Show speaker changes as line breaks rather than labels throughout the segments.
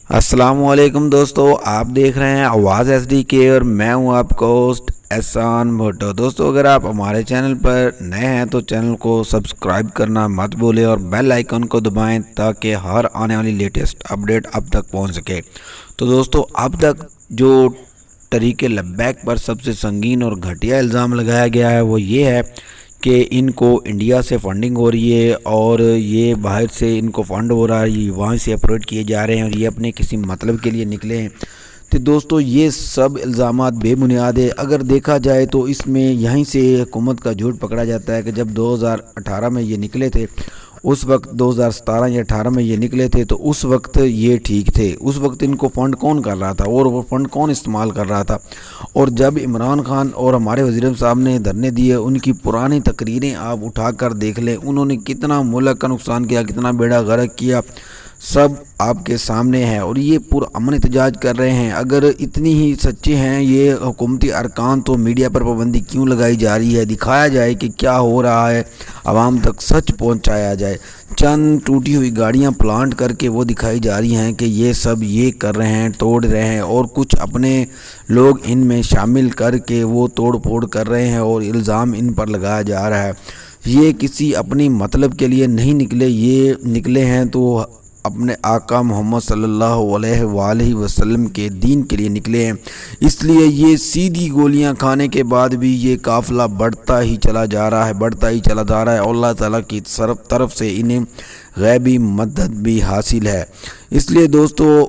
अस्सलामुअलैकुम दोस्तों, आप देख रहे हैं आवाज़ एसडी के और मैं हूं आपका होस्ट एहसान भुट्टो। दोस्तों, अगर आप हमारे चैनल पर नए हैं तो चैनल को सब्सक्राइब करना मत भूलें और बेल आइकन को दबाएं ताकि हर आने वाली लेटेस्ट अपडेट आप तक पहुंच सके। तो दोस्तों, अब तक जो तरीके लब्बैक पर सबसे संगीन और घटिया इल्ज़ाम लगाया गया है वो ये है कि इनको इंडिया से फंडिंग हो रही है और ये बाहर से इनको फंड हो रहा है, ये वहाँ से अप्रोच किए जा रहे हैं और ये अपने किसी मतलब के लिए निकले हैं। तो दोस्तों, ये सब इल्ज़ामात बेबुनियाद है। अगर देखा जाए तो इसमें यहीं से हुकूमत का झूठ पकड़ा जाता है कि जब 2018 में ये निकले थे, उस वक्त 2017 या 18 में ये निकले थे तो उस वक्त ये ठीक थे। उस वक्त इनको फ़ंड कौन कर रहा था और वो फ़ंड कौन इस्तेमाल कर रहा था। और जब इमरान खान और हमारे वज़ीर साहब ने धरने दिए, उनकी पुरानी तकरीरें आप उठा कर देख लें, उन्होंने कितना मुल्क का नुकसान किया, कितना बेड़ा गर्क किया, सब आपके सामने है। और ये पुरअमन एहतजाज कर रहे हैं। अगर इतनी ही सच्चे हैं ये हुकूमती अरकान तो मीडिया पर पाबंदी क्यों लगाई जा रही है? दिखाया जाए कि क्या हो रहा है, आवाम तक सच पहुंचाया जाए। चंद टूटी हुई गाड़ियां प्लांट करके वो दिखाई जा रही हैं कि ये सब ये कर रहे हैं, तोड़ रहे हैं, और कुछ अपने लोग इनमें शामिल करके वो तोड़ फोड़ कर रहे हैं और इल्ज़ाम इन पर लगाया जा रहा है। ये किसी अपनी मतलब के लिए नहीं निकले, ये निकले हैं तो अपने आका मोहम्मद सल्लल्लाहु अलैहि वसल्लम के दीन के लिए निकले हैं। इसलिए ये सीधी गोलियां खाने के बाद भी ये काफ़िला बढ़ता ही चला जा रहा है, बढ़ता ही चला जा रहा है। अल्लाह ताला की तरफ से इन्हें गैबी मदद भी हासिल है। इसलिए दोस्तों,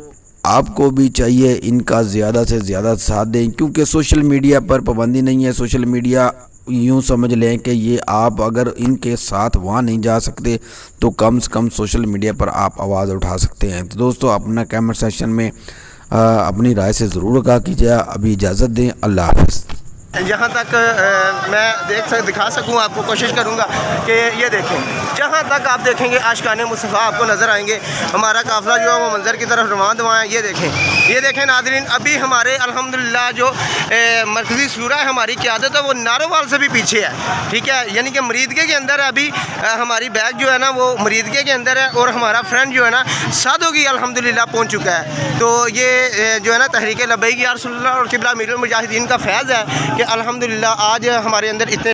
आपको भी चाहिए इनका ज़्यादा से ज़्यादा साथ दें, क्योंकि सोशल मीडिया पर पाबंदी नहीं है। सोशल मीडिया यूँ समझ लें कि ये आप अगर इनके साथ वहाँ नहीं जा सकते तो कम से कम सोशल मीडिया पर आप आवाज़ उठा सकते हैं। तो दोस्तों, अपना कमेंट सेक्शन में अपनी राय से ज़रूर आगाह कीजिए। अभी इजाज़त दें, अल्लाह हाफ़िज़।
जहाँ तक मैं दिखा सकूँ आपको कोशिश करूँगा कि ये देखें, जहाँ तक आप देखेंगे आशिकाने मुस्तफ़ा आपको नज़र आएंगे। हमारा काफ़िला जो है वो मंज़र की तरफ रवाना है। ये देखें नाज़रीन, अभी हमारे अल्हम्दुलिल्लाह जो मरकज़ी शूरा है, हमारी क़यादत है, वो नारोवाल से भी पीछे है। ठीक है, यानी कि मरीदगे के अंदर अभी हमारी बैग जो है ना वो मरीदगे के अंदर है और हमारा फ्रेंड जो है ना सादोगी अल्हम्दुलिल्लाह पहुँच चुका है। तो ये जो है ना तहरीक लब्बैक या रसूलुल्लाह और क़िबला अमीरुल मुजाहिदीन का फैज़ है कि अल्हम्दुलिल्लाह आज हमारे अंदर इतने